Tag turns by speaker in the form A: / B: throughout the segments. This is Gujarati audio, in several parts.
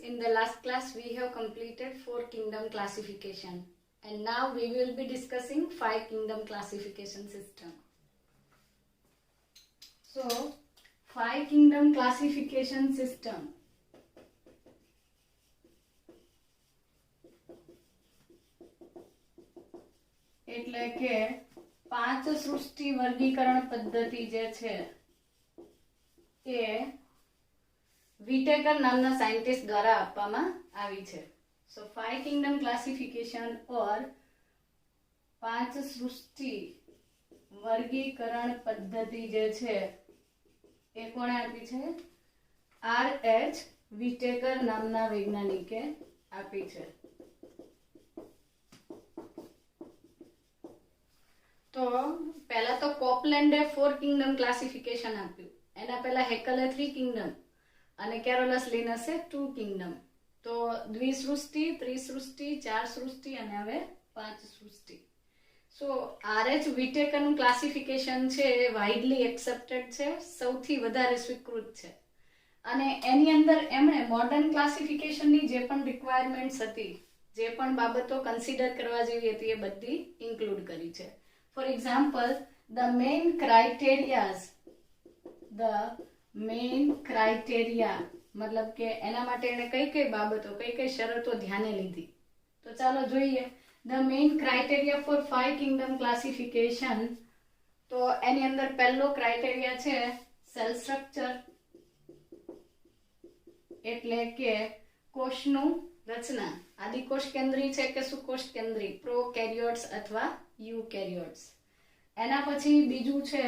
A: in the last class we have completed 4 kingdom classification, and now we will be discussing 5 kingdom classification system. So 5 kingdom classification system. એટલે કે 5 સૃષ્ટિ વર્ગીકરણ પદ્ધતિ જે છે એ વિટેકર નામના સાયન્ટિસ્ટ દ્વારા આપવામાં આવી છે. સો 5 કિંગડમ ક્લાસિફિકેશન ઓર 5 સૃષ્ટિ વર્ગીકરણ પદ્ધતિ જે છે એ કોણે આપી છે? R.H. વિટેકર નામના વૈજ્ઞાનિકે આપી છે. તો પહેલા તો કોપલેન્ડે 4 કિંગડમ ક્લાસિફિકેશન આપ્યું. એના પહેલા હેકલે 3 કિંગડમ અને કેરોલસ લિનસે 2 કિંગડમ. તો દ્વિસૃષ્ટિ, ત્રિસૃષ્ટિ, 4 સૃષ્ટિ અને હવે 5 સૃષ્ટિ. સો R.H. વિટેકરનું ક્લાસિફિકેશન છે એ વાઇડલી એક્સેપ્ટેડ છે, સૌથી વધારે સ્વીકૃત છે. અને એની અંદર એમણે મોડર્ન ક્લાસિફિકેશનની જે પણ રિક્વાયરમેન્ટ્સ હતી, જે પણ બાબતો કન્સિડર કરવા જેવી હતી એ બધી ઇન્ક્લુડ કરી છે. For example, the main criteria मतलब કે એના માટે એને કઈ બાબતો, કઈ શરતો ધ્યાને લીધી. તો ચાલો જોઈએ. The main criteria for 5 kingdom classification. તો એની અંદર પહેલો ક્રાઇટેરિયા છે સેલ સ્ટ્રક્ચર, એટલે કે કોષનું રચના. આદિકોષ કેન્દ્રી છે કે સુકોષ કેન્દ્રી, પ્રોકેરિયોટ્સ અથવા યુકેરિયોટ્સ. એના પછી બીજું છે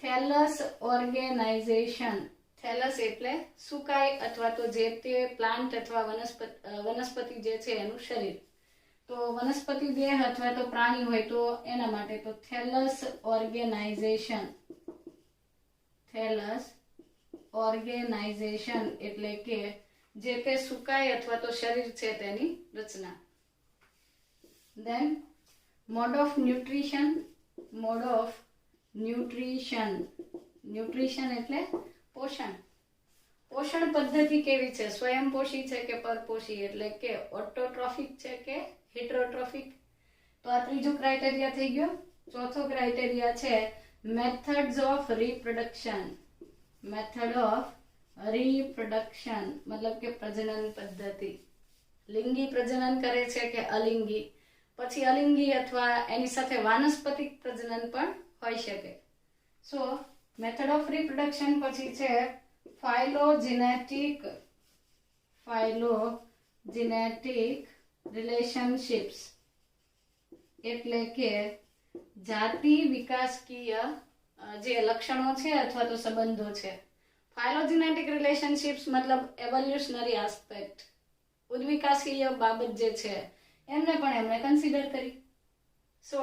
A: થેલસ ઓર્ગેનાઇઝેશન. થેલસ એટલે સુકાઈ અથવા તો જે તે પ્લાન્ટ અથવા વનસ્પતિ જે છે એનું શરીર. તો વનસ્પતિ દેહ અથવા તો પ્રાણી હોય તો એના માટે તો થેલસ ઓર્ગેનાઇઝેશન. થેલસ ઓર્ગેનાઇઝેશન એટલે કે જે તે સુકાઈ અથવા તો શરીર છે તેની રચના. Then mode of nutrition. Nutrition એટલે પોષણ. પોષણ પદ્ધતિ કેવી છે? સ્વયંપોષી છે કે પરપોષી, એટલે કે ઓટોટ્રોફિક છે કે હિટ્રોટ્રોફિક. તો આ ત્રીજો ક્રાઇટેરિયા થઈ ગયો. ચોથો ક્રાઇટેરિયા છે methods of reproduction. Method of reproduction મતલબ કે પ્રજનન પદ્ધતિ. લિંગી પ્રજનન કરે છે કે અલિંગી, પછી અલિંગી અથવા એની સાથે વાનસ્પતિક પ્રજનન પણ હોઈ શકે. સો મેથડ ઓફ રિપ્રોડક્શન પછી છે ફાઇલોજેનેટિક રિલેશનશિપ્સ, એટલે કે જાતિ વિકાસકીય જે લક્ષણો છે અથવા તો સંબંધો છે. ફાઇલોજેનેટિક રિલેશનશિપ્સ મતલબ એવોલ્યુશનરી આસ્પેક્ટ, ઉદ્વિકાસકીય બાબત જે છે એમને પણ એમણે કન્સિડર કરી. સો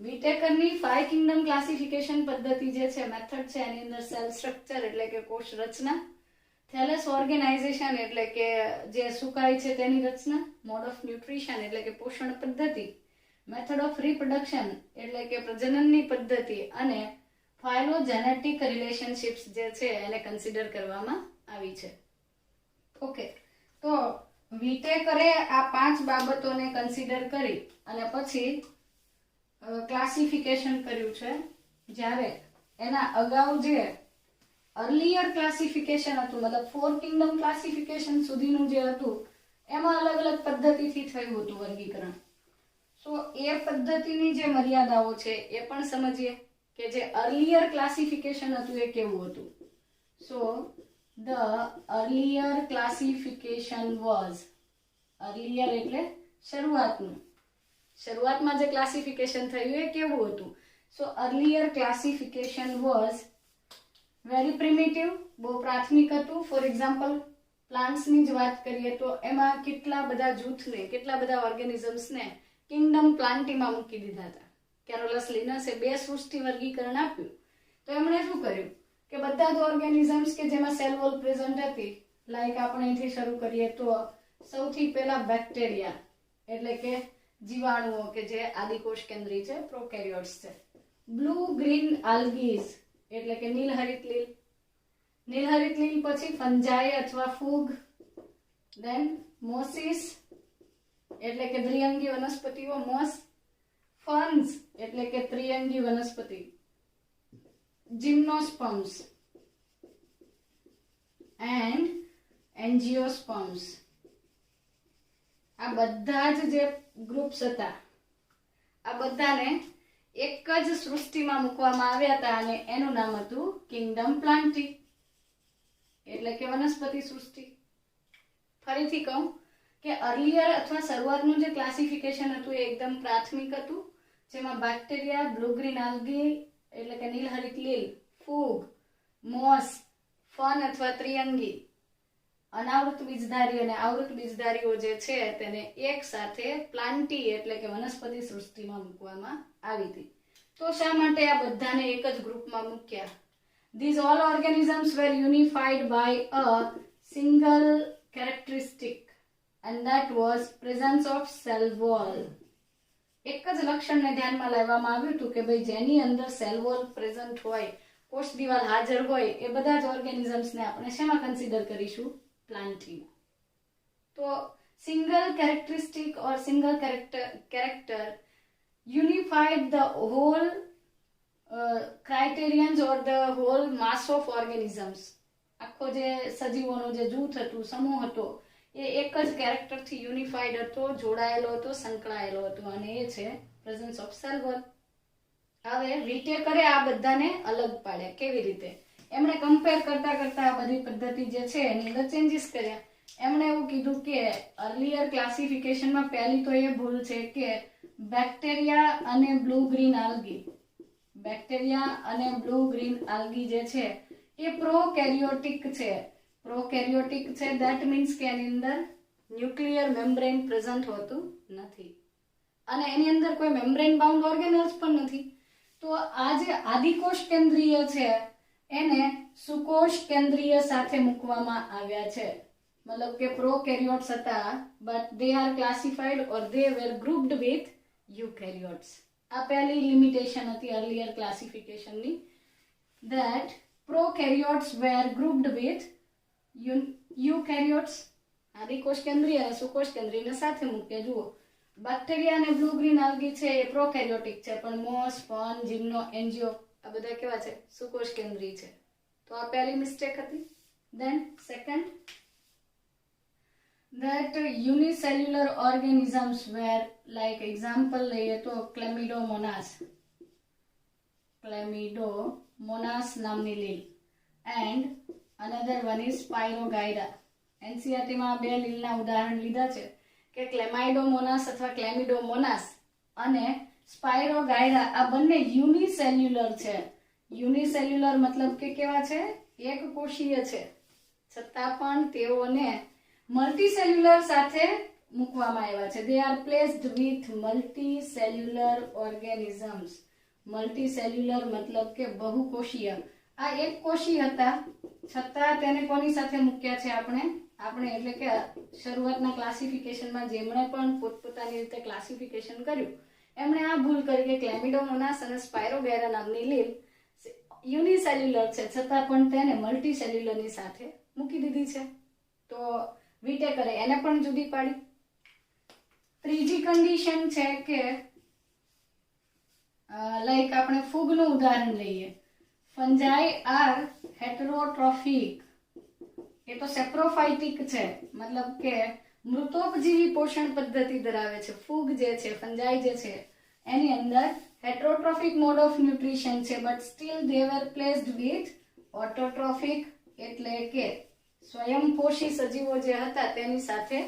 A: વિટેકરની 5 કિંગડમ ક્લાસિફિકેશન પદ્ધતિ જે છે, મેથડ છે, એની અંદર સેલ સ્ટ્રક્ચર એટલે કે કોષ રચના, થેલસ ઓર્ગેનાઇઝેશન એટલે કે જે સુકાઈ છે તેની રચના, મોડ ઓફ ન્યુટ્રિશન એટલે કે પોષણ પદ્ધતિ, મેથડ ઓફ રિપ્રોડક્શન એટલે કે પ્રજનનની પદ્ધતિ, અને ફાઇલોજેનેટિક રિલેશનશિપ્સ જે છે એને કન્સિડર કરવામાં આવી છે. ઓકે, તો વિટેકરે આ 5 બાબતોને કન્સિડર કરી અને પછી ક્લાસિફિકેશન કર્યું છે. જ્યારે એના અગાઉ જે અર્લિયર ક્લાસિફિકેશન હતું, મતલબ 4 કિંગડમ ક્લાસિફિકેશન સુધીનું જે હતું એમાં અલગ અલગ પદ્ધતિથી થયું હતું વર્ગીકરણ. સો એ પદ્ધતિની જે મર્યાદાઓ છે એ પણ સમજીએ કે જે અર્લિયર ક્લાસિફિકેશન હતું એ કેવું હતું. સો the earlier classification was, earlier એટલે શરૂઆતમાં જે ક્લાસિફિકેશન થયું એ કેવું હતું. સો earlier classification was very primitive, બહુ પ્રાથમિક હતું. ફોર એક્ઝામ્પલ પ્લાન્ટ્સની જ વાત કરીએ તો એમાં કેટલા બધા જૂથને, કેટલા બધા ઓર્ગેનિઝમ્સને કિંગડમ પ્લાન્ટીમાં મૂકી દીધા હતા. કેરોલસ લિનસે 2 સૃષ્ટિ વર્ગીકરણ આપ્યું. તો એમણે શું કર્યું કે બધા જ ઓર્ગેનિઝમ્સ કે જેમાં સેલ વોલ પ્રેઝન્ટ હતી, લાઈક આપણે અહીંથી શરૂ કરીએ તો સૌથી પહેલા બેક્ટેરિયા એટલે કે જીવાણુઓ કે જે આદિકોષ કેન્દ્રી છે, પ્રોકેરિયોટ્સ છે. બ્લુ ગ્રીન આલ્ગીઝ એટલે કે નીલહરિત લીલ, નીલહરિત લીલ પછી ફંજાઈ અથવા ફૂગ, દેન મોસિસ એટલે કે દ્વિઅંગી વનસ્પતિઓ, મોસ. ફર્ન્સ એટલે કે ત્રિઅંગી વનસ્પતિ, જિમ્નોસ્પર્મ્સ એન્ડ એન્જિયોસ્પર્મ્સ. આ બધા જ જે ગ્રુપ્સ હતા આ બધાને એક જ સૃષ્ટિમાં મૂકવામાં આવ્યા હતા અને એનું નામ હતું કિંગડમ પ્લાન્ટી એટલે કે વનસ્પતિ સૃષ્ટિ. ફરીથી કહું કે અર્લિયર અથવા શરૂઆતનું જે ક્લાસિફિકેશન હતું એ એકદમ પ્રાથમિક હતું, જેમાં બેક્ટેરિયા, બ્લુ ગ્રીન આલ્ગી એટલે કે નીલહરિત લીલ, ફૂગ, મોસ, ફર્ન અથવા ત્રિઅંગી, અનાવૃત બીજધારી અને આવૃત બીજધારીઓ જે છે તેને એક સાથે પ્લાન્ટી એટલે કે વનસ્પતિ સૃષ્ટિમાં મૂકવામાં આવી હતી. તો શા માટે આ બધાને એક જ ગ્રુપમાં મૂક્યા? These all organisms were unified by a single characteristic and that was presence of cell wall. એક જ લક્ષણને ધ્યાનમાં લેવામાં આવ્યું હતું કે ભાઈ જેની અંદર સેલ વોલ પ્રેઝન્ટ હોય, કોષ દિવાલ હાજર હોય, એ બધા જ ઓર્ગેનિઝમ્સને આપણે શેમાં કન્સિડર કરીશું? પ્લાન્ટીમાં. તો single characteristic or single character unified the whole criterions or the whole mass of organisms. આખો જે સજીવોનો જે જૂથ હતું, સમૂહ હતો, એ એક જ કેરેક્ટરથી યુનિફાઈડ હતો, જોડાયેલો હતો, સંકળાયેલો હતો અને એ છે પ્રેઝન્સ ઓફ સેલ વોલ. હવે વિટેકરે આ બધાને અલગ પાડ્યા. કેવી રીતે? એમણે કમ્પેર કરતા કરતા આ બધી પદ્ધતિ જે છે એની અંદર ચેન્જીસ કર્યા. એમણે એવું કીધું કે અર્લિયર ક્લાસિફિકેશનમાં પહેલી તો એ ભૂલ છે કે બેક્ટેરિયા અને બ્લુ ગ્રીન આલ્ગી, બેક્ટેરિયા અને બ્લુ ગ્રીન આલ્ગી જે છે એ પ્રોકેરિયોટિક છે. પ્રોકેરિયોટિક છે ધેટ મીન્સ કે એની અંદર ન્યુક્લિયર મેમ્બ્રેન પ્રેઝન્ટ હોતું નથી અને એની અંદર કોઈ મેમ્બ્રેન બાઉન્ડ ઓર્ગેનલ્સ પણ નથી. તો આ જે આદિકોષ કેન્દ્રીય છે એને સુકોષ કેન્દ્રીય સાથે મૂકવામાં આવ્યા છે. મતલબ કે પ્રોકેરિયોટ્સ હતા but they are classified or they were grouped with eukaryotes. આ પહેલી લિમિટેશન હતી અર્લિયર ક્લાસિફિકેશનની, that prokaryotes were grouped with eukaryotes. આદિકોષ કેન્દ્રીય અને સુકોષ કેન્દ્રીયને સાથે મૂકે. જુઓ, બેક્ટેરિયા અને બ્લુ ગ્રીન આલ્ગી છે એ પ્રોકેરિયોટિક છે, પણ મોસ, ફર્ન, જીમ્નો, એન્જિયો આ બધા કેવા છે? સુકોષ કેન્દ્રીય છે. તો આ પહેલી મિસ્ટેક હતી. Than second, that unicellular organisms were like example લઈએ તો ક્લેમિડોમોનાસ નામની લીલ and another one is Spirogyra. NCERT માં બે લીલના ઉદાહરણ લીધા છે કે ક્લેમાઇડોમોનાસ અથવા ક્લેમિડોમોનાસ અને સ્પાઇરોગાયરા. આ બંને યુનિસેલ્યુલર છે. યુનિસેલ્યુલર મતલબ કે કેવા છે? એક કોષીય છે, છતાં પણ તેઓને મલ્ટીસેલ્યુલર સાથે મૂકવામાં આવ્યા છે. they are placed with multicellular organisms. મલ્ટીસેલ્યુલર મતલબ કે બહુકોષીય. આ એક કોષી હતા છતાં તેને કોની સાથે મૂક્યા છે? આપણે એટલે કે શરૂઆતના ક્લાસિફિકેશનમાં જેમણે પણ પોતપોતાની રીતે ક્લાસિફિકેશન કર્યું એમણે આ ભૂલ કરી કે ક્લેમિડોમોનાસ અને સ્પાઇરોગાયરા નામની લીલ યુનિસેલ્યુલર છે છતાં પણ તેને મલ્ટીસેલ્યુલરની સાથે મૂકી દીધી છે. તો વિટેકરે એને પણ જુદી પાડી. ત્રીજી કન્ડિશન છે કે લાઈક આપણે ફૂગનું ઉદાહરણ લઈએ. ફંજાઈ આર હેટરોટ્રોફિક. એ તો સેપ્રોફાઇટિક છે, મતલબ કે મૃતોપજીવી પોષણ પદ્ધતિ ધરાવે છે. ફૂગ જે છે, ફંજાઈ જે છે એની અંદર હેટરોટ્રોફિક મોડ ઓફ ન્યુટ્રિશન છે, but still they were placed with autotrophic એટલે કે સ્વયંપોષી સજીવો જે હતા તેની સાથે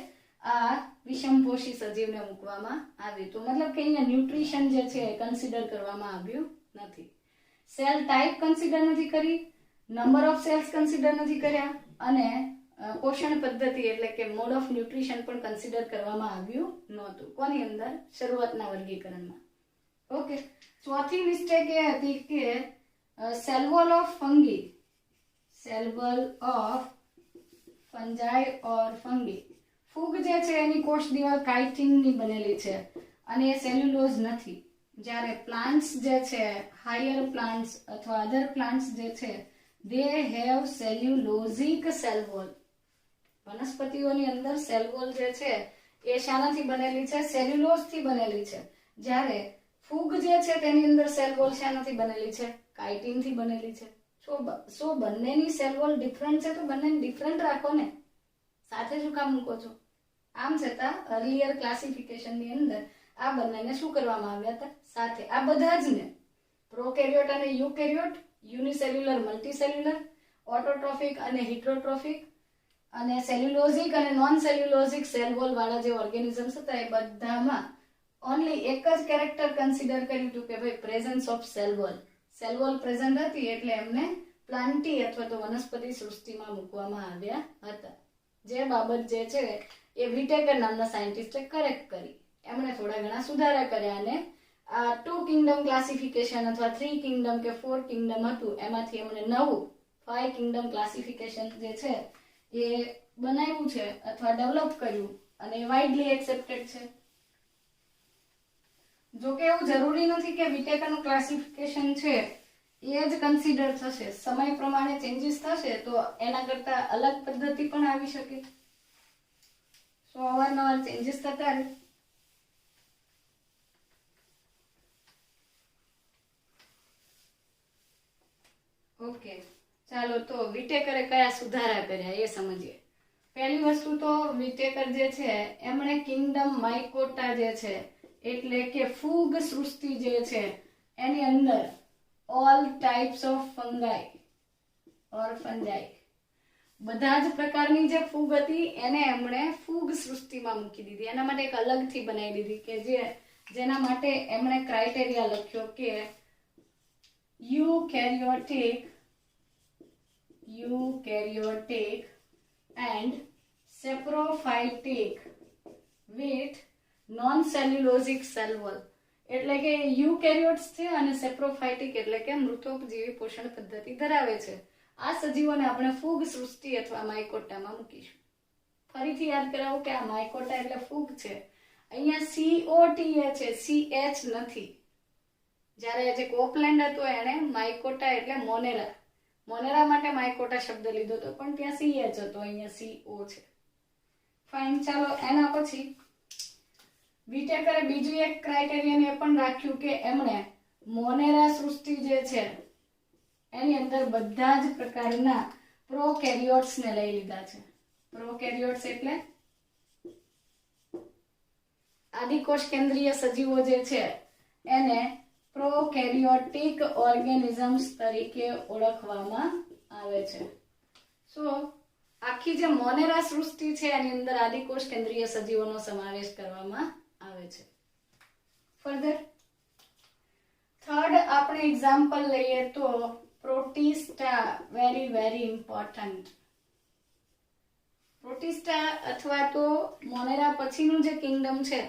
A: આ વિષમપોષી સજીવને મૂકવામાં આવ્યું. તો મતલબ કે અહીંયા ન્યુટ્રિશન જે છે કન્સિડર કરવામાં આવ્યું નથી. સેલ ટાઈપ કન્સિડર નથી કરી, નંબર ઓફ સેલ્સ કન્સિડર નથી કર્યા અને પોષણ પદ્ધતિ એટલે કે મોડ ઓફ ન્યુટ્રિશન પણ કન્સિડર કરવામાં આવ્યું નહોતું. કોની અંદર? શરૂઆતના વર્ગીકરણમાં. ઓકે. ચોથી મિસ્ટેક એ હતી કે cell wall of fungi, cell wall of fungi or fungi. ફૂગ જે છે એની કોષ દિવાલ કાઇટિનની બનેલી છે અને એ સેલ્યુલોઝ નથી. જ્યારે પ્લાન્ટ્સ જે છે, હાયર પ્લાન્ટ્સ અથવા અધર પ્લાન્ટ્સ જે છે, they have cellulosic cell wall. વનસ્પતિઓની અંદર સેલ વોલ જે છે એ શાનાથી બનેલી છે? સેલ્યુલોઝ થી બનેલી છે. જ્યારે ફૂગ જે છે તેની અંદર સેલ વોલ શાનાથી બનેલી છે? કાઇટિન થી બનેલી છે. સો બંનેની સેલ વોલ ડિફરન્ટ છે તો બંનેને ડિફરન્ટ રાખો ને, સાથે શું કામ મૂકો છો? આમ છતાં અર્લિયર ક્લાસિફિકેશનની અંદર આ બંનેને શું કરવામાં આવ્યા હતા? સાથે. આ બધા જ ને પ્રોકેરિયોટ અને યુકેરિયોટ, યુનિસેલ્યુલર, મલ્ટીસેલ્યુલર, ઓટોટ્રોફિક અને હિટ્રોટ્રોફિક અને સેલ્યુલોઝિક અને નોન સેલ્યુલોઝિક સેલ વોલ વાળા જે ઓર્ગેનિઝમ્સ હતા એ બધામાં ઓનલી એક જ કેરેક્ટર કન્સિડર કર્યું હતું કે ભાઈ presence of cell wall. Cell wall present હતી એટલે એમને પ્લાન્ટી અથવા તો વનસ્પતિ સૃષ્ટિમાં મૂકવામાં આવ્યા હતા. જે બાબત જે છે એ વિટેકર નામના સાયન્ટિસ્ટે કરેક્ટ કરી. એમણે થોડા ઘણા સુધારા કર્યા અને આ 2 કિંગડમ ક્લાસિફિકેશન અથવા 3 કિંગડમ કે 4 કિંગડમ હતું એમાંથી એમણે નવું 5 કિંગડમ ક્લાસિફિકેશન જે છે એ બનાવ્યું છે અથવા ડેવલપ કર્યું અને વાઇડલી એક્સેપ્ટેડ છે. જો કે એવું જરૂરી નથી કે વિટેકરનું ક્લાસિફિકેશન છે એ જ કન્સિડર થશે. સમય પ્રમાણે ચેન્જીસ થશે તો એના કરતા અલગ પદ્ધતિ પણ આવી શકે. સો અવારનવાર ચેન્જીસ થતા રહે. ઓકે, ચાલો તો વિટેકરે કયા સુધારા કર્યા એ સમજીએ. પહેલી વસ્તુ તો વિટેકર જે છે એમણે કિંગડમ માઇકોટા જે છે એટલે કે ફૂગ સૃષ્ટિ જે છે એની અંદર ઓલ ટાઈપ્સ ઓફ ફંગાઈ ઓર ફંજાઈ બધા જ પ્રકારની જે ફૂગ હતી એને એમણે ફૂગ સૃષ્ટિમાં મૂકી દીધી. એના માટે એક અલગથી બનાવી દીધી કે જેના માટે એમણે ક્રાઇટેરિયા લખ્યો કે eukaryotic and saprophytic with non-cellulosic cell wall. એટલે કે યુકેરિયોટ્સ છે અને સેપ્રોફાઇટિક એટલે કે મૃતોપજીવી પોષણ પદ્ધતિ ધરાવે છે. આ સજીવોને આપણે ફૂગ સૃષ્ટિ અથવા માઇકોટામાં મૂકીશું. ફરીથી યાદ કરાવું કે આ માઇકોટા એટલે ફૂગ છે. અહીંયા COTA છે, CH નથી. જ્યારે જે કોપલેન્ડ હતો એને માઇકોટા એટલે મોનેરા માટે માઇકોટા શબ્દ લીધો હતો પણ ત્યાં CH હતો, અહીંયા CO છે. ફાઇન, ચાલો એના પછી વિટેકરે બીજું એક ક્રાઇટેરિયન એ પણ રાખ્યું કે એમણે મોનેરા સૃષ્ટિ જે છે એની અંદર બધા જ પ્રકારના પ્રોકેરિયોટ્સ ને લઈ લીધા છે. પ્રોકેરિયોટ્સ એટલે આદિકોષ કેન્દ્રીય સજીવો જે છે એને પ્રોકેરિયોટિક ઓર્ગેનિઝમ્સ તરીકે ઓળખવામાં આવે છે. સો આખી જે મોનેરા સૃષ્ટિ છે એની અંદર આદિકોષ કેન્દ્રીય સજીવોનો સમાવેશ કરવામાં આવે છે. ફર્ધર થર્ડ આપણે એક્ઝામ્પલ લઈએ તો પ્રોટિસ્ટા. Very important. પ્રોટિસ્ટા અથવા તો મોનેરા પછીનું જે કિંગડમ છે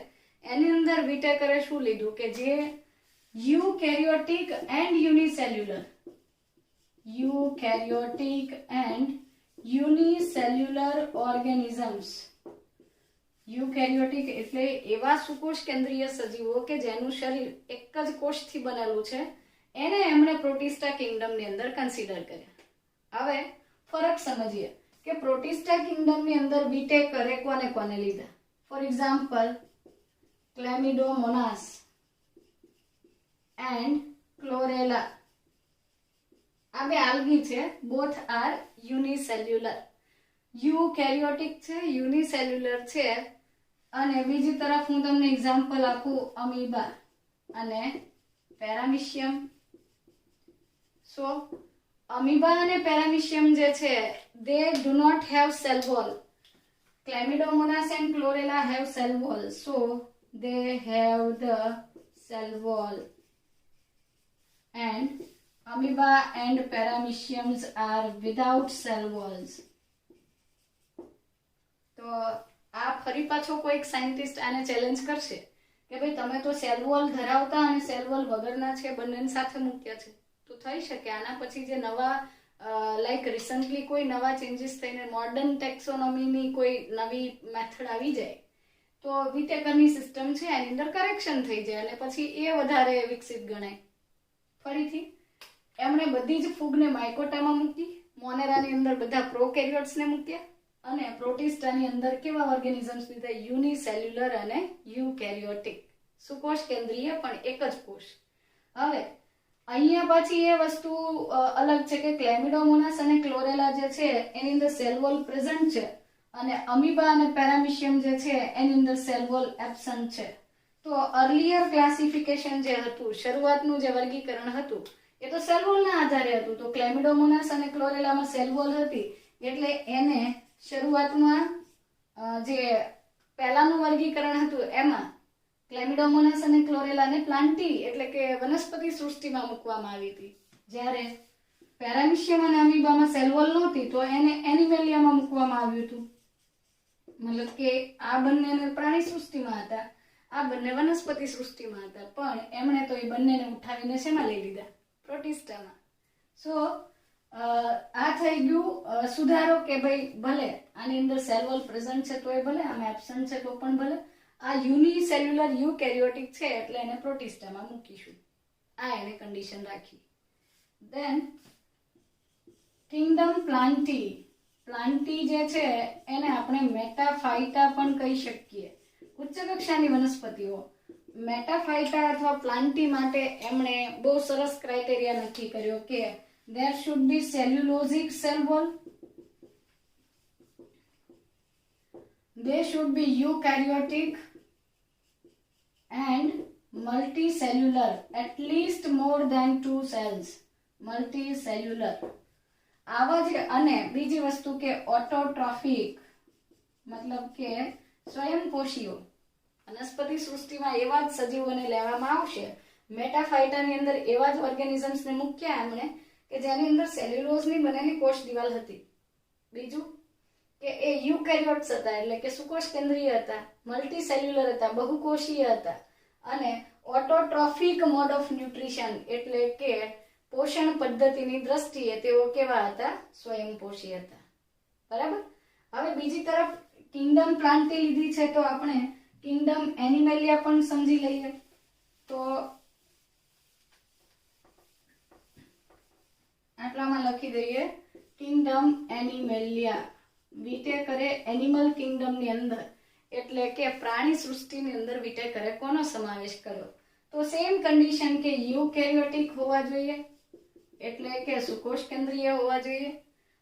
A: એની અંદર વિટેકરે શું લીધું કે જે યુકેરિયોટિક એન્ડ યુનિસેલ્યુલર ઓર્ગેનિઝમ્સ. યુકેરિયોટિક એટલે એવા સુકોષ કેન્દ્રીય સજીવો કે જેનું શરીર એક જ કોષથી બનેલું છે એને એમણે પ્રોટિસ્ટા કિંગડમની અંદર કન્સિડર કર્યા. હવે ફરક સમજીએ કે પ્રોટિસ્ટા કિંગડમની અંદર વિટેકરે કોને લીધા. For example Chlamydomonas and Chlorella. આ બે આલ્ગી છે. Both are યુનિસેલ્યુલર. યુકેરિયોટિક છે, યુનિસેલ્યુલર છે. અને બીજી તરફ હું તમને એક્ઝામ્પલ આપું અમીબા અને પેરામિશિયમ. સો અમીબા અને પેરામિશિયમ જે છે they do not have cell wall. Chlamydomonas and chlorella have cell wall, so they have the cell wall. And amoeba and parameciums are without cell walls. તો આ ફરી પાછો કોઈક સાયન્ટિસ્ટ આને ચેલેન્જ કરશે કે ભાઈ તમે તો સેલ વોલ ધરાવતા અને સેલ વોલ વગરના છે બંનેને સાથે મૂક્યા છે. તો થઈ શકે આના પછી જે નવા લાઈક રિસન્ટલી કોઈ નવા ચેન્જીસ થઈને મોડર્ન ટેક્સોનોમીની કોઈ નવી મેથડ આવી જાય તો વિટેકરની સિસ્ટમ છે એની અંદર કરેક્શન થઈ જાય અને પછી એ વધારે વિકસિત ગણાય. ફરીથી એમણે બધી જ ફૂગને માઇકોટામાં મૂકી, મોનેરાની અંદર બધા પ્રોકેરિયોટ્સને મૂક્યા અને પ્રોટિસ્ટાની અંદર કેવા ઓર્ગેનિઝમ્સ લીધા? યુનિસેલ્યુલર અને યુકેરિયોટિક. સુકોષ કેન્દ્રીય પણ એક જ કોષ. હવે અહીંયા પછી એ વસ્તુ અલગ છે કે ક્લેમિડોમોનાસ અને ક્લોરેલા જે છે એની અંદર સેલ વોલ પ્રેઝન્ટ છે અને અમીબા અને પેરામિશિયમ જે છે એની અંદર સેલ વોલ એબ્સન્ટ છે. તો અર્લિયર ક્લાસિફિકેશન જે હતું, શરૂઆતનું જે વર્ગીકરણ હતું એ તો સેલ વોલના આધારે હતું. તો ક્લેમિડોમોનાસ અને ક્લોરેલામાં સેલ વોલ હતી એટલે એને શરૂઆતમાં જે પહેલાનું વર્ગીકરણ હતું એમાં ક્લેમિડોમોનાસ અને ક્લોરેલાને પ્લાન્ટી એટલે કે વનસ્પતિ સૃષ્ટિમાં મૂકવામાં આવી હતી. જ્યારે પેરામિશિયમ અને અમીબામાં સેલ વોલ નહોતી તો એને એનિમેલિયામાં મૂકવામાં આવ્યું હતું. મતલબ કે આ બંને પ્રાણી સૃષ્ટિમાં હતા, આ બંને વનસ્પતિ સૃષ્ટિમાં હતા, પણ એમણે તો એ બંનેને ઉઠાવીને શેમાં લઈ લીધા? પ્રોટિસ્ટામાં. સો આ થઈ ગયું સુધારો કે ભાઈ ભલે આની અંદર સેલ વોલ પ્રેઝન્ટ છે તોય ભલે, આમાં એબ્સન્ટ છે તો પણ ભલે, આ યુનિસેલ્યુલર યુકેરિયોટિક છે એટલે એને પ્રોટિસ્ટામાં મૂકીશું. આ એને કન્ડિશન રાખી. Then kingdom plantae. પ્લાન્ટી જે છે એને આપણે મેટાફાઇટા પણ કહી શકીએ. ઉચ્ચ કક્ષાની વનસ્પતિઓ. મેટાફાઇટા અથવા પ્લાન્ટી માટે એમણે બહુ સરસ ક્રાઇટેરિયા નક્કી કર્યો કે there should be cellulosic cell wall, they should be eukaryotic and multicellular, at least more than 2 cells. multicellular. આવા જ અને બીજી વસ્તુ કે ઓટોટ્રોફિક મતલબ કે સ્વયંપોષીઓ. વનસ્પતિ સૃષ્ટિમાં એવા જ સજીવોને લેવામાં આવશે. મેટાફાઇટાની અંદર એવા જ ઓર્ગેનિઝમ્સને મૂક્યા એમણે કે જેની અંદર સેલ્યુલોઝની બનેલી કોષ દિવાલ હતી. બીજું કે એ યુકેરિયોટ્સ હતા એટલે કે સુકોષ કેન્દ્રીય હતા, મલ્ટીસેલ્યુલર હતા, બહુકોષીય હતા અને ઓટોટ્રોફિક મોડ ઓફ ન્યુટ્રિશન એટલે કે પોષણ પદ્ધતિની દ્રષ્ટિએ તેઓ કેવા હતા? સ્વયંપોષી હતા. બરાબર. હવે બીજી તરફ કિંગડમ પ્લાન્ટી લીધી છે તો આપણે કિંગડમ એનિમેલિયા પણ સમજી લઈએ. તો આટલામાં લખી દઈએ કિંગડમ એનિમેલિયા. વિટેકરે એનિમલ કિંગડમની અંદર એટલે કે પ્રાણી સૃષ્ટિની અંદર વિટેકરે કોનો સમાવેશ કર્યો? તો સેમ કન્ડિશન કે યુકેરિયોટિક હોવા જોઈએ એટલે કે સુકોષ કેન્દ્રીય હોવા જોઈએ.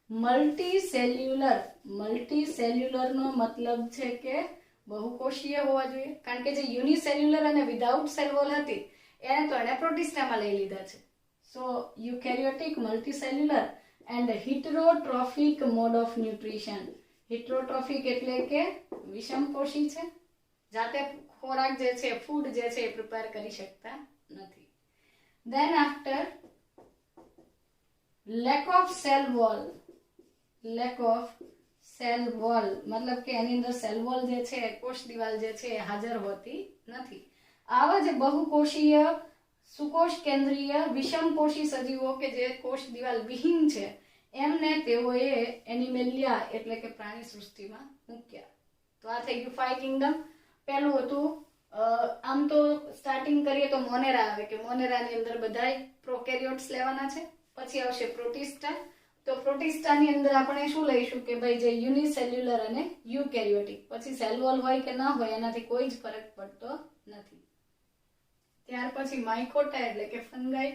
A: મલ્ટીસેલ્યુલર. મલ્ટીસેલ્યુલર નો મતલબ છે કે બહુકોષીય હોવા જોઈએ, કારણ કે જે યુનિસેલ્યુલર અને વિધાઉટ સેલ વોલ હતી એને તો એને પ્રોટિસ્ટામાં લઈ લીધા છે. So eukaryotic, multicellular and heterotrophic mode of nutrition. Heterotrophic એટલે કે વિષમપોષી છે, જાતે ખોરાક જે છે, ફૂડ જે છે એ પ્રિપેર કરી શકતા નથી. Than after lack of cell wall. Lack of cell wall મતલબ કે એની અંદર સેલ વોલ જે છે, કોષ દિવાલ જે છે એ હાજર હોતી નથી. આવા જ બહુકોષીય, સુકોષ કેન્દ્રીય, વિષમપોષી સજીવો કે જે કોષ દિવાલ વિહીન છે એમને તેઓએ એનિમેલિયા એટલે કે પ્રાણી સૃષ્ટિમાં મૂક્યા. તો આ થઈ ગયું 5 કિંગડમ. પહેલું હતું આમ તો સ્ટાર્ટિંગ કરીએ તો મોનેરા આવે કે મોનેરાની અંદર બધાય પ્રોકેરિયોટ્સ લેવાના છે. પછી આવશે પ્રોટિસ્ટા. તો પ્રોટિસ્ટાની અંદર આપણે શું લઈશું કે ભાઈ જે યુનિસેલ્યુલર અને યુકેરિયોટિક. પછી સેલ વોલ હોય કે ન હોય એનાથી કોઈ જ ફરક પડતો નથી. ત્યાર પછી માઇકોટા એટલે કે ફંગાઈ.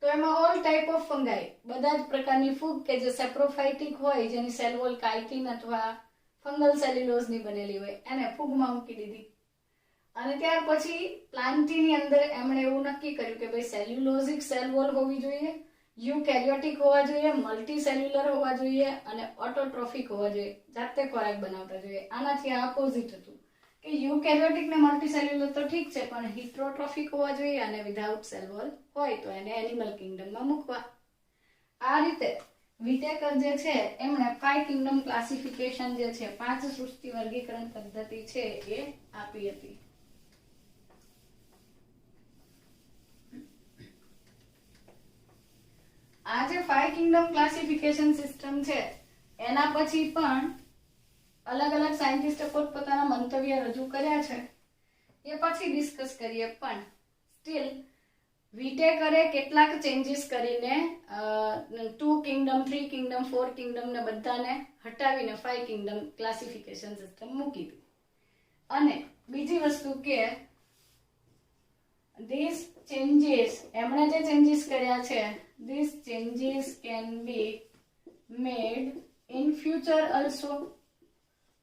A: તો એમાં ઓલ ટાઈપ ઓફ ફંગાઈ, બધા જ પ્રકારની ફૂગ કે જે સેપ્રોફાઇટિક હોય, જેની સેલ વોલ કાઇટિન અથવા ફંગલ સેલ્યુલોઝની બનેલી હોય, એને ફૂગમાં મૂકી દીધી. અને ત્યાર પછી પ્લાન્ટીની અંદર એમણે એવું નક્કી કર્યું કે ભાઈ સેલ્યુલોઝિક સેલ વોલ હોવી જોઈએ, યુકેરિયોટિક હોવા જોઈએ, મલ્ટી સેલ્યુલર હોવા જોઈએ અને ઓટોટ્રોફિક હોવા જોઈએ, જાતે ખોરાક બનાવતા જોઈએ. આનાથી આ ઓપોઝિટ હતું કે યુકેરિયોટિક ને મલ્ટી સેલ્યુલર તો ઠીક છે પણ હિટરોટ્રોફિક હોવા જોઈએ અને વિધાઉટ સેલ વોલ હોય તો એને એનિમલ કિંગડમમાં મૂકવા. આ રીતે વિટેકર જે છે એમણે 5 કિંગડમ ક્લાસિફિકેશન જે છે, 5 સૃષ્ટિ વર્ગીકરણ પદ્ધતિ છે એ આપી હતી. આ જે 5 કિંગડમ ક્લાસિફિકેશન સિસ્ટમ છે એના પછી પણ અલગ અલગ સાયન્ટિસ્ટો પોતપોતાના મંતવ્ય રજૂ કર્યા છે, એ પછી ડિસ્કસ કરીએ. પણ સ્ટીલ વિટેકરે કેટલાક ચેન્જીસ કરીને 2 કિંગડમ 3 કિંગડમ 4 કિંગડમ ને બધાને હટાવીને 5 કિંગડમ ક્લાસિફિકેશન સિસ્ટમ મૂકી હતી. અને બીજી વસ્તુ કે these changes એમણે જે ચેન્જીસ કર્યા છે these changes can be made in future also.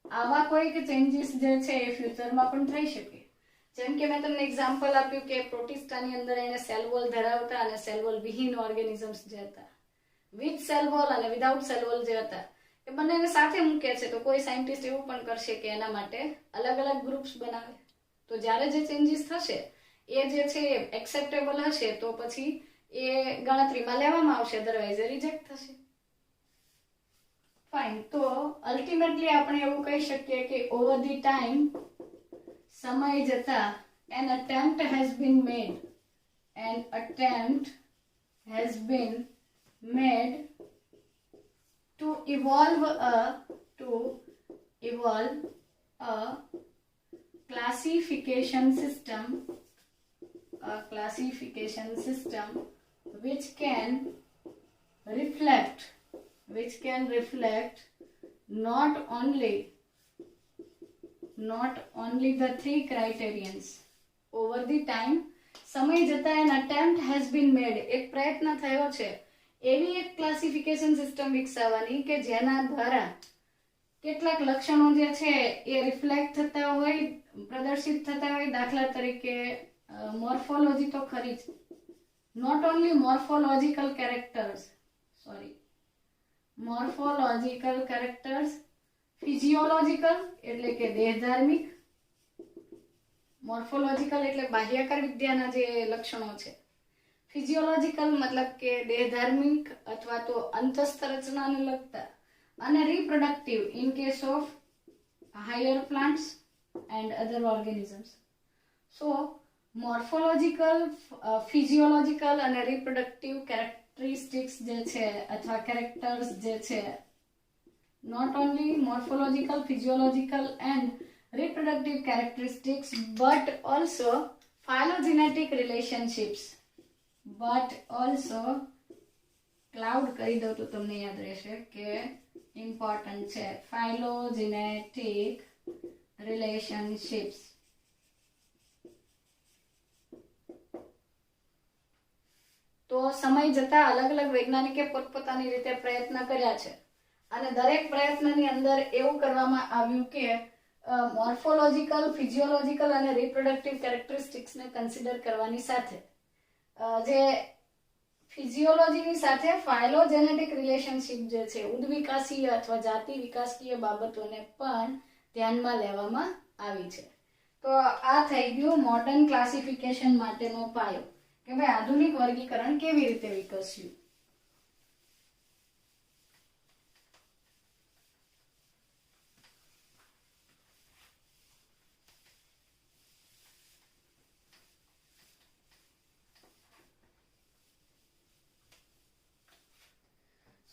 A: આવા કોઈક ચેન્જીસ જે છે એ ફ્યુચરમાં પણ થઈ શકે. જેમ કે મેં તમને એક્ઝામ્પલ આપ્યું કે પ્રોટિસ્ટાની અંદર એને સેલ વોલ ધરાવતા અને સેલ વોલ વિહીન ઓર્ગેનિઝમ્સ જે હતા, વિથ સેલ વોલ અને વિધાઉટ સેલ વોલ જે હતા, એ બંનેને સાથે મૂક્યા છે. તો કોઈ સાયન્ટિસ્ટ એવું પણ કરશે કે એના માટે અલગ અલગ ગ્રુપ્સ બનાવે. તો જ્યારે જે ચેન્જીસ થશે એ જે છે એક્સેપ્ટેબલ હશે તો પછી એ ગણતરીમાં લેવામાં આવશે, અધરવાઇઝ રિજેક્ટ થશે. ફાઇન. તો અલ્ટિમેટલી આપણે એવું કહી શકીએ કે ઓવર ધી ટાઈમ, સમય જતા, an attempt has been made to evolve a classification system which can reflect not only the 3 criterions. Over the time, સમય જતા an attempt has been made, એક પ્રયત્ન થયો છે એવી એક ક્લાસિફિકેશન સિસ્ટમ વિકસાવવાની કે જેના દ્વારા કેટલાક લક્ષણો જે છે એ રિફ્લેક્ટ થતા હોય, પ્રદર્શિત થતા હોય. દાખલા તરીકે મોર્ફોલોજી તો ખરી જ, not only morphological characters, physiological એટલે કે દેહધાર્મિક, મોર્ફોલોજીકલ એટલે બાહ્યકાર વિદ્યાના જે લક્ષણો છે, ફિઝિયોલોજીકલ મતલબ કે દેહધાર્મિક અથવા તો અંતસ્થ રચનાને લગતા, અને reproductive in case of higher plants and other organisms. So morphological, physiological અને રિપ્રોડક્ટિવ કેરેક્ટરિસ્ટિક્સ જે છે અથવા કેરેક્ટર્સ જે છે, not only morphological, physiological and reproductive characteristics but also phylogenetic relationships, cloud કરી દઉં તો તમને યાદ રહેશે કે ઇમ્પોર્ટન્ટ છે phylogenetic relationships. તો સમય જતા અલગ અલગ વૈજ્ઞાનિકે પોતપોતાની રીતે પ્રયત્ન કર્યા છે અને દરેક પ્રયત્નની અંદર એવું કરવામાં આવ્યું કે મોર્ફોલોજીકલ, ફિઝિયોલોજીકલ અને રિપ્રોડક્ટિવ કેરેક્ટરિસ્ટિક્સને કન્સિડર કરવાની સાથે જે ફિઝિયોલોજીની સાથે ફાયલોજેનેટિક રિલેશનશિપ જે છે, ઉદ્વિકાસીય અથવા જાતિ વિકાસકીય બાબતોને પણ ધ્યાનમાં લેવામાં આવી છે. તો આ થઈ ગયું મોડર્ન ક્લાસિફિકેશન માટેનો પાયો કે ભાઈ આધુનિક વર્ગીકરણ કેવી રીતે વિકસ્યું.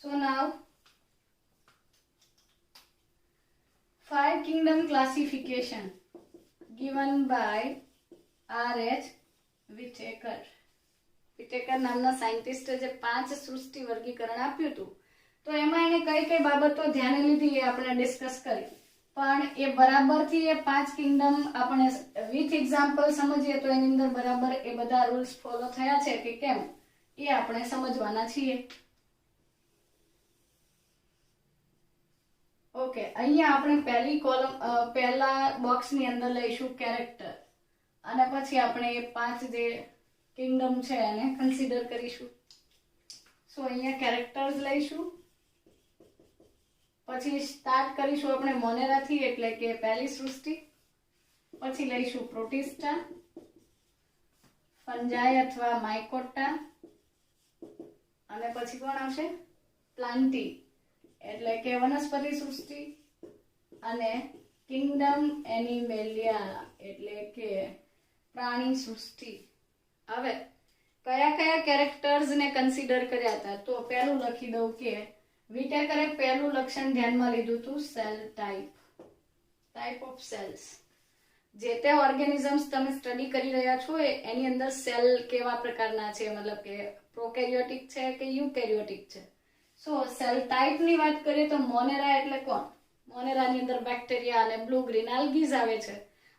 A: So now 5 kingdom classification given by R.H. Whittaker. Whittaker નામના સાયન્ટિસ્ટે જે 5 સૃષ્ટિ વર્ગીકરણ આપ્યું હતું તો એમાં એને કઈ કઈ બાબતો ધ્યાને લીધી એ આપણે ડિસ્કસ કરી. પણ એ બરાબરથી એ 5 કિંગડમ આપણે વિથ એક્ઝામ્પલ સમજીએ તો એની અંદર બરાબર એ બધા રૂલ્સ ફોલો થયા છે કે કેમ એ આપણે સમજવાના છીએ. ઓકે, અહીંયા આપણે પહેલા બોક્સની અંદર લઈશું કેરેક્ટર અને પછી આપણે એ 5 જે કિંગડમ છે એને કન્સિડર કરીશું. સો અહીંયા કેરેક્ટર્સ લઈશું, પછી સ્ટાર્ટ કરીશું આપણે મોનેરાથી એટલે કે પહેલી સૃષ્ટિ, પછી લઈશું પ્રોટિસ્ટા, ફંજાઈ અથવા માઇકોટા, અને પછી કોણ આવશે પ્લાન્ટી એટલે કે વનસ્પતિ સૃષ્ટિ, અને કિંગડમ એનિમેલિયા એટલે કે પ્રાણી સૃષ્ટિ. હવે કયા કયા કેરેક્ટર્સ ને કન્સિડર કર્યા હતા તો પહેલું લખી દઉં કે વિટેકરે પહેલું લક્ષણ ધ્યાનમાં લીધું હતું સેલ ટાઈપ ઓફ સેલ્સ. જે તે ઓર્ગેનિઝમ્સ તમે સ્ટડી કરી રહ્યા છો એની અંદર સેલ કેવા પ્રકારના છે, મતલબ કે પ્રોકેરિયોટિક છે કે યુકેરિયોટિક છે. સો સેલ ટાઈપની વાત કરીએ તો મોનેરા એટલે કોણ? મોનેરાની અંદર બેક્ટેરિયા અને બ્લુ ગ્રીન આલ્ગીઝ આવે છે.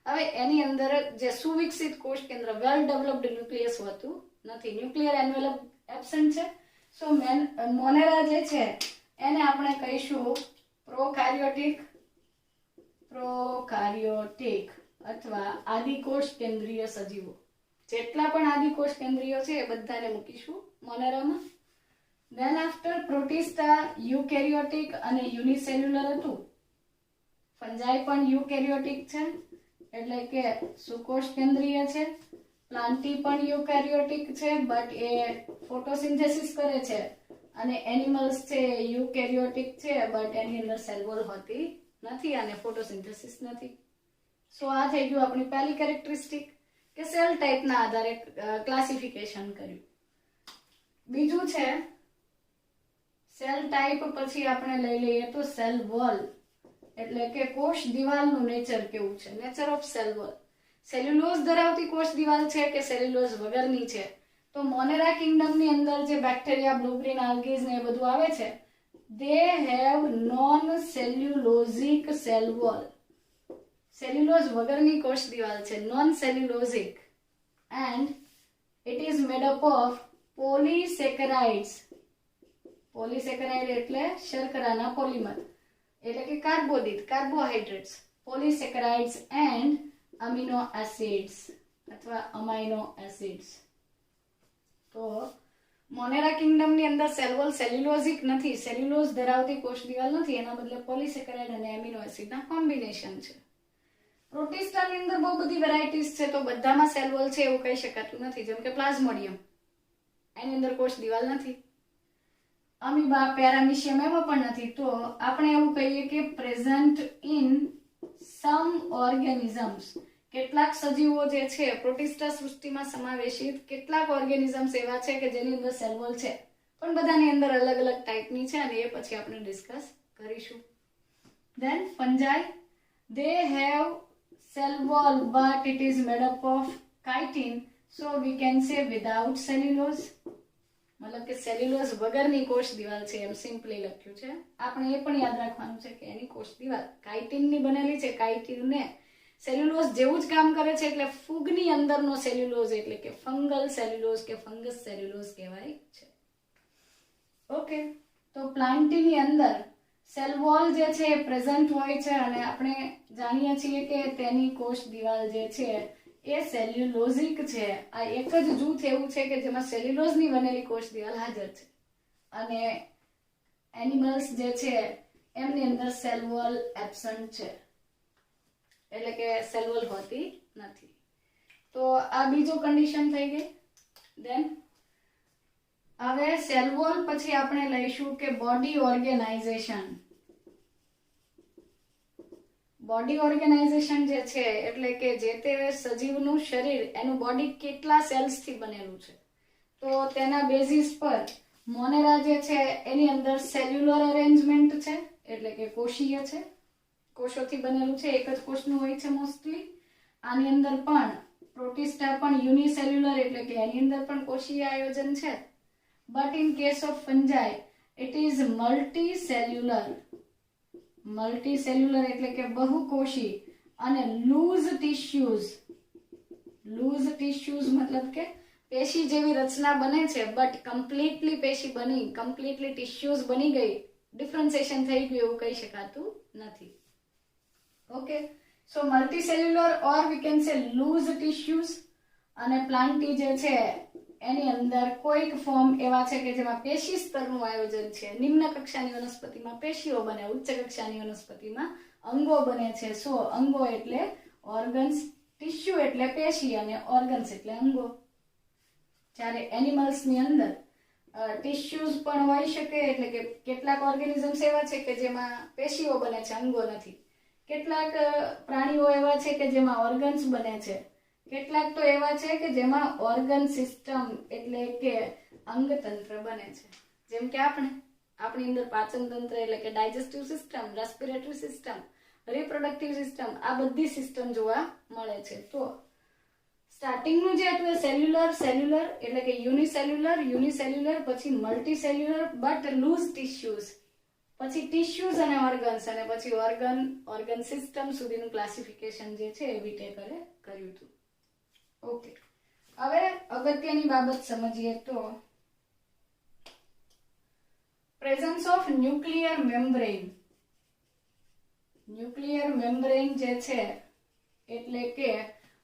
A: હવે એની અંદર જે સુવિકસિત કોષ કેન્દ્ર વેલ ડેવલપ્ડ ન્યુક્લિયસ હોતું નથી, ન્યુક્લિયર એન્વેલપ એબ્સન્ટ છે. સો મોનેરા જે છે એને આપણે કહીશું પ્રોકાર્યોટિક અથવા આદિકોષ કેન્દ્રીય સજીવો. જેટલા પણ આદિકોષ કેન્દ્રીય છે એ બધાને મૂકીશું મોનેરામાં. ધેન આફ્ટર પ્રોટિસ્ટા યુકેરિયોટિક અને યુનિસેલ્યુલર હતું. ફંજાઈ પણ યુકેરિયોટિક છે એટલે કે સુકોષ કેન્દ્રીય છે. પ્લાન્ટી પણ યુકેરિયોટિક છે બટ એ ફોટોસિન્થેસિસ કરે છે. અને એનિમલ્સ છે યુકેરિયોટિક છે બટ એની અંદર સેલ વોલ હોતી નથી અને ફોટોસિન્થેસિસ નથી. સો આ થઈ ગયું આપણી પહેલી કેરેક્ટરિસ્ટિક કે સેલ ટાઈપના આધારે ક્લાસિફિકેશન કર્યું. બીજું છે સેલ ટાઈપ પછી આપણે લઈ લઈએ તો સેલ વોલ એટલે કે કોષ દિવાલનું નેચર કેવું છે, nature of cell wall. Cellulose ધરાવતી કોષ દિવાલ છે કે સેલ્યુલોઝ વગરની છે? તો મોનેરા કિંગડમની અંદર જે બેક્ટેરિયા, બ્લુ ગ્રીન આલ્ગીઝ ને એ બધું આવે છે, they have non cellulosic cell wall. Cellulose વગરની કોષ દિવાલ છે, non cellulosic, and it is made up of polysaccharides. Polysaccharide એટલે શર્કરાના પોલિમર એટલે કે carbohydrates, polysaccharides and amino acids અથવા અમાઇનો એસિડ્સ. તો મોનેરા કિંગડમની અંદર સેલ વોલ સેલ્યુલોઝિક નથી, સેલ્યુલોઝ ધરાવતી કોષ દિવાલ નથી, એના બદલે પોલીસેકેરાઇડ અને એમિનો એસિડના કોમ્બિનેશન છે. પ્રોટિસ્ટાની અંદર બહુ બધી વેરાયટીઝ છે તો બધામાં સેલ વોલ છે એવું કહી શકાતું નથી. જેમ કે પ્લાઝ્મોડિયમ, એની અંદર કોષ દિવાલ નથી. અમીબા, પેરામીશિયમ એમાં પણ નથી. તો આપણે એવું કહીએ કે પ્રેઝન્ટ ઇન સમ ઓર્ગેનિઝમ્સ, કેટલાક સજીવો જે છે પ્રોટિસ્ટા સૃષ્ટિમાં સમાવેશિત કેટલાક ઓર્ગેનિઝમ્સ એવા છે કે જેની અંદર સેલ વોલ છે, પણ બધાની અંદર અલગ અલગ ટાઈપની છે અને એ પછી આપણે ડિસ્કસ કરીશું. Then fungi, they have cell wall but it is made up of chitin, so we can say without cellulose. મતલબ કે સેલ્યુલોઝ વગરની કોષ દિવાલ છે એમ સિમ્પલી લખ્યું છે. આપણે એ પણ યાદ રાખવાનું છે કે એની કોષ દિવાલ કાઇટિનની બનેલી છે. કાઇટિનને સેલ્યુલોઝ જેવું જ કામ કરે છે એટલે ફૂગની અંદરનો સેલ્યુલોઝ એટલે કે ફંગલ સેલ્યુલોઝ કે ફંગસ સેલ્યુલોઝ કહેવાય છે. ઓકે, તો પ્લાન્ટીની અંદર સેલ વોલ જે છે એ પ્રેઝન્ટ હોય છે અને આપણે જાણીએ છીએ કે તેની કોષ દિવાલ જે છે એ સેલ્યુલોઝિક છે. આ એક જ જૂથ એવું છે કે જેમાં સેલ્યુલોઝની બનેલી કોષ દિવાલ હાજર છે અને એનિમલ્સ જે છે એમની અંદર સેલ વોલ એબ્સન્ટ છે એટલે કે સેલ વોલ હોતી નથી. તો આ બીજો કન્ડિશન થઈ ગઈ. ધેન હવે સેલ વોલ પછી આપણે લઈશું કે બોડી ઓર્ગેનાઇઝેશન. બોડી ઓર્ગેનાઇઝેશન જે છે એટલે કે જે તે સજીવનું શરીર એનું બોડી કેટલા સેલ્સ થી બનેલું છે. તો તેના બેઝિસ પર મોનેરા જે છે એની અંદર સેલ્યુલર અરેન્જમેન્ટ છે એટલે કે કોષીય છે, કોષોથી બનેલું છે, એક જ કોષનું હોય છે મોસ્ટલી. આની અંદર પણ પ્રોટિસ્ટા પણ યુનિસેલ્યુલર એટલે કે એની અંદર પણ કોષીય આયોજન છે. But in case of fungi it is multicellular. Multicellular એટલે કે બહુકોષી અને લૂઝ ટિશ્યુઝ. લૂઝ ટિશ્યુઝ મતલબ કે પેશી જેવી રચના બને છે બટ કમ્પ્લીટલી પેશી બની, કમ્પ્લીટલી ટિશ્યુઝ બની ગઈ, ડિફરન્સિએશન થઈ ગયું એવું કહી શકાતું નથી. Okay, so multicellular or we can say loose tissues. અને પ્લાન્ટી જે છે એની અંદર કોઈક ફોર્મ એવા છે કે જેમાં પેશી સ્તરનું આયોજન છે. નિમ્ન કક્ષાની વનસ્પતિમાં પેશીઓ બને, ઉચ્ચ કક્ષાની વનસ્પતિમાં અંગો બને છે. સો અંગો એટલે ઓર્ગન્સ, ટિશ્યુ એટલે પેશી અને ઓર્ગન્સ એટલે અંગો. જ્યારે એનિમલ્સની અંદર ટિશ્યુઝ પણ હોઈ શકે એટલે કે કેટલાક ઓર્ગેનિઝમ્સ એવા છે કે જેમાં પેશીઓ બને છે, અંગો નથી. કેટલાક પ્રાણીઓ એવા છે કે જેમાં ઓર્ગન્સ બને છે. કેટલાક તો એવા છે કે જેમાં ઓર્ગન સિસ્ટમ એટલે કે અંગતંત્ર બને છે. જેમ કે આપણી અંદર પાચન તંત્ર એટલે કે digestive system, respiratory system reproductive system, આ બધી સિસ્ટમ જોવા મળે છે. તો સ્ટાર્ટિંગનું જે હતું એ સેલ્યુલર એટલે કે યુનિસેલ્યુલર, પછી મલ્ટીસેલ્યુલર બટ લૂઝ ટિશ્યુઝ, પછી ટિશ્યુઝ અને ઓર્ગન્સ, અને પછી ઓર્ગન સિસ્ટમ સુધીનું ક્લાસિફિકેશન જે છે એ વિટેકરે કર્યું હતું. ઓકે, હવે અગત્યની બાબત સમજીએ તો presence of nuclear membrane. Nuclear membrane જે છે એટલે કે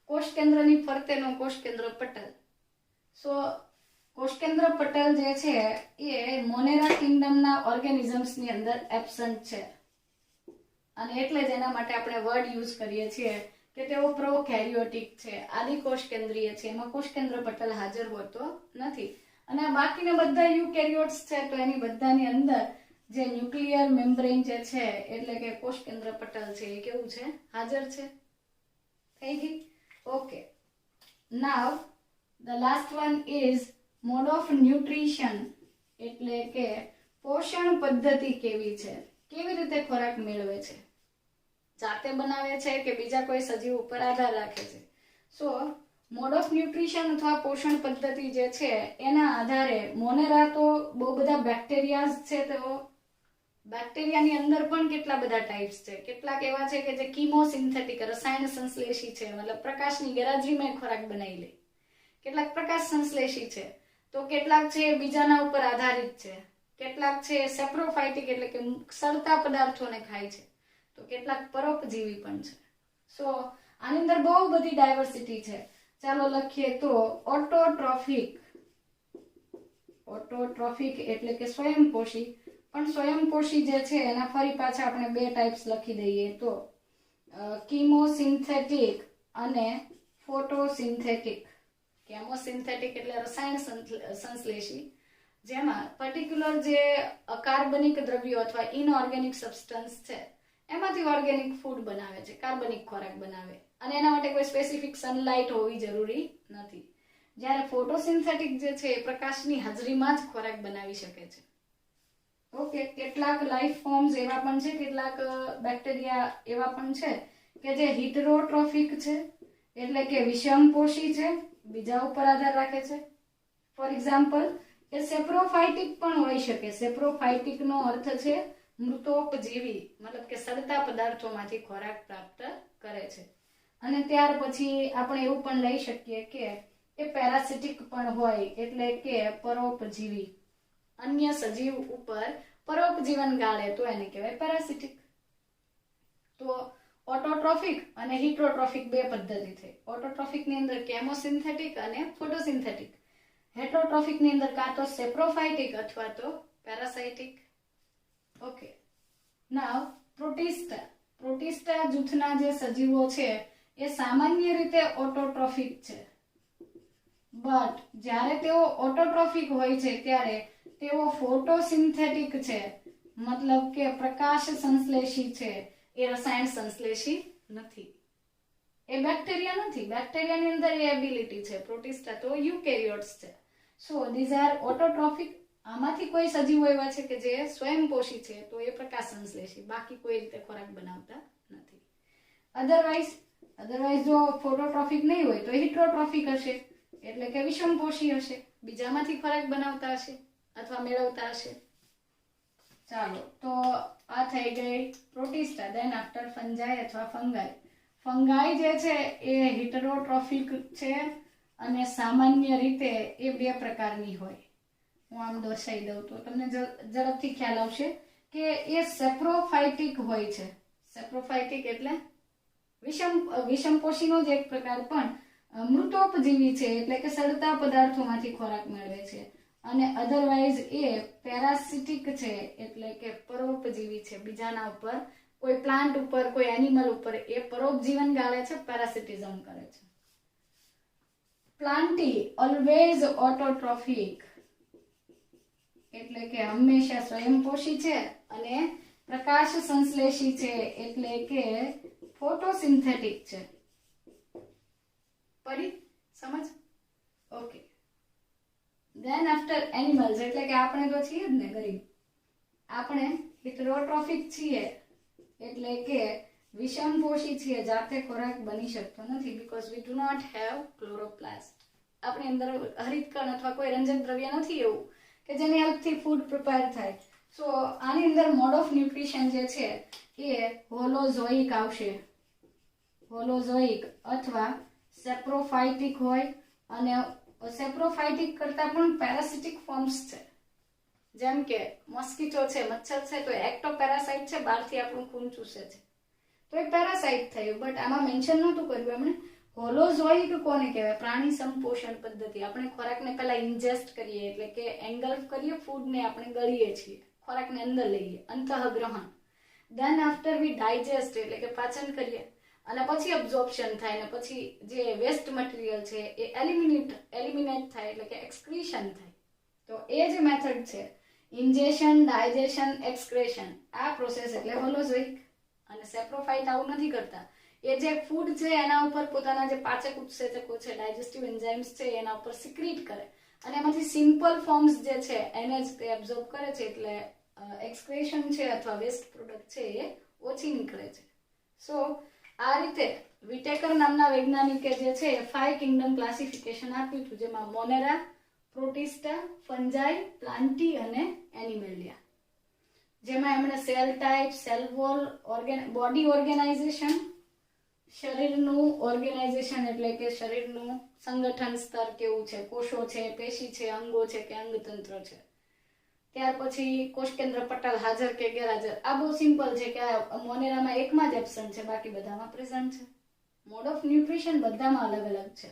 A: કોષકેન્દ્રની ફરતેનો કોષકેન્દ્ર પટલ. સો કોષકેન્દ્ર પટલ જે છે એ મોનેરા કિંગડમના ઓર્ગેનિઝમ્સની અંદર એબ્સન્ટ છે, અને એટલે જ એના માટે આપણે વર્ડ યુઝ કરીએ છીએ કે તેઓ પ્રોકેરિયોટિક છે, આદિ કોષકેન્દ્રીય છે, એમાં કોષકેન્દ્ર પટલ હાજર હોતો નથી. અને બાકીના બધા યુકેરિયોટ્સ છે તો એની બધાની અંદર જે ન્યુક્લિયર મેમ્બ્રેન જે છે એટલે કે કોષકેન્દ્ર પટલ છે એ કેવું છે, હાજર છે. થઈ ગઈ. Okay, now the last one is mode of nutrition, એટલે કે પોષણ પદ્ધતિ કેવી છે, કેવી રીતે ખોરાક મેળવે છે, જાતે બનાવે છે કે બીજા કોઈ સજીવ ઉપર આધાર રાખે છે. સો મોડ ઓફ ન્યુટ્રિશન અથવા પોષણ પદ્ધતિ જે છે એના આધારે મોનેરા તો બહુ બધા બેક્ટેરિયાઝ છે, તો બેક્ટેરિયાની અંદર પણ કેટલા બધા ટાઈપ્સ છે. કેટલાક એવા છે કે જે કીમોસિન્થેટિક રસાયણ સંશ્લેષી છે, મતલબ પ્રકાશની ગેરહાજરીમાં ખોરાક બનાવી લે. કેટલાક પ્રકાશ સંશ્લેષી છે, તો કેટલાક છે બીજાના ઉપર આધારિત છે. કેટલાક છે સેપ્રોફાઇટિક એટલે કે સડતા પદાર્થોને ખાય છે, તો કેટલાક પરોપજીવી પણ છે. સો આની અંદર બહુ બધી ડાયવર્સિટી છે. ચાલો લખીએ તો ઓટોટ્રોફિક એટલે કે સ્વયંપોષી. પણ સ્વયંપોષી જે છે એના ફરી પાછા આપણે બે ટાઈપ્સ લખી દઈએ તો કીમોસિન્થેટિક અને ફોટોસિન્થેટિક. કેમોસિન્થેટિક એટલે રસાયણ સંશ્લેષી, જેમાં પર્ટિક્યુલર જે કાર્બનિક દ્રવ્યો અથવા ઇનઓર્ગેનિક સબસ્ટન્સ છે એમાંથી ઓર્ગેનિક ફૂડ બનાવે છે, કાર્બનિક ખોરાક બનાવે, અને એના માટે કોઈ સ્પેસિફિક સનલાઇટ હોવી જરૂરી નથી. જ્યારે ફોટોસિન્થેટિક જે છે એ પ્રકાશની હાજરીમાં જ ખોરાક બનાવી શકે છે. ઓકે, કેટલાક લાઈફ ફોર્મ્સ એવા પણ છે, કેટલાક બેક્ટેરિયા એવા પણ છે કે જે હિટરોટ્રોફિક છે એટલે કે વિષમપોષી છે, બીજા ઉપર આધાર રાખે છે. ફોર એક્ઝામ્પલ એ સેપ્રોફાઇટિક પણ હોઈ શકે. સેપ્રોફાઇટિક નો અર્થ છે મૃતોપજીવી, મતલબ કે સડતા પદાર્થોમાંથી ખોરાક પ્રાપ્ત કરે છે. અને ત્યાર પછી આપણે એવું પણ લઈ શકીએ કે એ પેરાસિટિક પણ હોય એટલે કે પરોપજીવી, અન્ય સજીવ ઉપર પરોપજીવન ગાળે તો એને કહેવાય પેરાસિટિક. તો ઓટોટ્રોફિક અને હિટરોટ્રોફિક બે પદ્ધતિ થઈ. ઓટોટ્રોફિક ની અંદર કેમોસિન્થેટિક અને ફોટોસિન્થેટિક. હેટરોટ્રોફિક ની અંદર કાં તો સેપ્રોફાઇટિક અથવા તો પેરાસાઇટિક. ઓકે, નાવ પ્રોટિસ્ટા. પ્રોટિસ્ટા જૂથના જે સજીવો છે એ સામાન્ય રીતે ઓટોટ્રોફિક છે, બટ જ્યારે તેઓ ઓટોટ્રોફિક હોય છે ત્યારે તેઓ ફોટોસિન્થેટિક છે, મતલબ કે પ્રકાશ સંશ્લેષી છે, એ રસાયણ સંશ્લેષી નથી. એ બેક્ટેરિયા નથી, બેક્ટેરિયાની અંદર એ એબિલિટી છે. પ્રોટિસ્ટા તો યુકેરિયોટ્સ છે. So these are autotrophic. આમાંથી કોઈ સજીવો એવા છે કે જે સ્વયંપોષી છે, તો એ પ્રકાશ સંશ્લેષી, બાકી કોઈ રીતે ખોરાક બનાવતા નથી. અધરવાઇઝ જો ફોટોટ્રોફિક નહીં હોય તો હિટરોટ્રોફિક હશે, એટલે કે વિષમપોષી હશે, બીજામાંથી ખોરાક બનાવતા હશે અથવા મેળવતા હશે. ચાલો, તો આ થઈ ગઈ પ્રોટિસ્ટા. દેન આફ્ટર ફંજાઈ અથવા ફંગાઈ. ફંગાઈ જે છે એ હિટરોટ્રોફિક છે અને સામાન્ય રીતે એ બે પ્રકારની હોય. હું આમ દર્શાવી દઉં તો તમને ઝડપથી ખ્યાલ આવશે કે એ સેપ્રોફાઇટિક હોય છે. સેપ્રોફાઇટિક એટલે વિષમપોષીનો જ એક પ્રકાર, પણ મૃતોપજીવી છે એટલે કે સડતા પદાર્થોમાંથી ખોરાક મેળવે છે. અને અધરવાઇઝ એ પેરાસિટિક છે એટલે કે પરોપજીવી છે, બીજાના ઉપર, કોઈ પ્લાન્ટ ઉપર, કોઈ એનિમલ ઉપર એ પરોપજીવન ગાળે છે, પેરાસિટિઝમ કરે છે. પ્લાન્ટી ઓલવેઝ ઓટોટ્રોફિક એટલે કે હંમેશા સ્વયંપોષી છે અને પ્રકાશ સંશ્લેષી છે એટલે કે ફોટોસિન્થેટિક છે. પડી સમજ? ઓકે. ધેન આફ્ટર એનિમલ્સ એટલે કે આપણે તો છીએ જ ને ગરીબ, આપણે હિટરોટ્રોફિક છીએ એટલે કે વિષમપોષી છીએ, જાતે ખોરાક બની શકતો નથી because we do not have chloroplast. આપણી અંદર હરિતકણ અથવા કોઈ રંજક દ્રવ્ય નથી એવું કે જેની હેલ્પથી ફૂડ પ્રિપેર થાય. સો આની અંદર મોડ ઓફ ન્યુટ્રિશન જે છે એ હોલોઝોઇક આવશે, હોલોઝોઇક અથવા સેપ્રોફાઇટિક હોય, અને સેપ્રોફાઇટિક કરતા પણ પેરાસિટિક ફોર્મ્સ છે, જેમ કે મોસ્કીટો છે, મચ્છર છે, તો એક્ટોપેરાસાઇટ છે, બહારથી આપણું ખૂન ચૂસે છે તો એ પેરાસાઇટ થયું. બટ આમાં મેન્શન નહોતું કર્યું એમણે. હોલોઝોઇક કોને કહેવાય? પ્રાણી સંપોષણ પદ્ધતિ. આપણે ખોરાકને પહેલા ઇન્જેસ્ટ કરીએ એટલે કે એંગલ્ફ કરીએ, ફૂડને આપણે ગળીએ છીએ, ખોરાકને અંદર લઈએ, અંતઃગ્રહણ. દેન આફ્ટર વી ડાયજેસ્ટ એટલે કે પાચન કરીએ, અને પછી અબ્ઝોર્પ્શન થાય, અને પછી જે વેસ્ટ મટીરિયલ છે એ એલિમિનેટ થાય એટલે કે એક્સક્રીશન થાય. તો એ જે મેથડ છે ઇન્જેશન, ડાયજેશન, એક્સક્રેશન, આ પ્રોસેસ એટલે હોલોઝોઇક. અને સેપ્રોફાઇટ આવું નથી કરતા. એ જે ફૂડ છે એના ઉપર પોતાના જે પાચક ઉત્સેચકો છે, ડાયજેસ્ટિવ એન્ઝાઇમ્સ છે, એના ઉપર સિક્રીટ કરે, અને એમાંથી સિમ્પલ ફોર્મ્સ જે છે એને જ તે એબ્ઝોર્બ કરે છે, એટલે એક્સક્રેશન છે અથવા વેસ્ટ પ્રોડક્ટ છે એ ઓછી નીકળે છે. સો આ રીતે વિટેકર નામના વૈજ્ઞાનિકે જે છે 5 કિંગડમ ક્લાસિફિકેશન આપ્યું હતું, જેમાં મોનેરા, પ્રોટિસ્ટા, ફંજાઈ, પ્લાન્ટી અને એનિમેલિયા, જેમાં એમણે cell type, cell wall, body organization, શરીરનું ઓર્ગેનાઇઝેશન એટલે કે શરીરનું સંગઠન સ્તર કેવું છે, કોષો છે, પેશી છે, અંગો છે કે અંગતંત્ર છે, ત્યાર પછી કોષકેન્દ્ર પટલ હાજર કે ગેરહાજર. આ બહુ સિમ્પલ છે કે આ મોનેરામાં એકમાં જ એબ્સન્ટ છે, બાકી બધામાં પ્રેઝન્ટ છે. મોડ ઓફ ન્યુટ્રિશન બધામાં અલગ અલગ છે.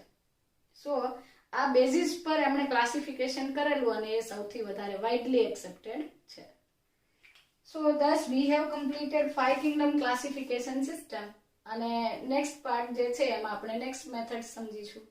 A: સો આ બેઝિસ પર એમણે ક્લાસિફિકેશન કરેલું, અને એ સૌથી વધારે વાઇડલી એક્સેપ્ટેડ છે. So thus we have completed 5 kingdom classification system, અને નેક્સ્ટ પાર્ટ જે છે એમાં આપણે નેક્સ્ટ મેથડ સમજીશું.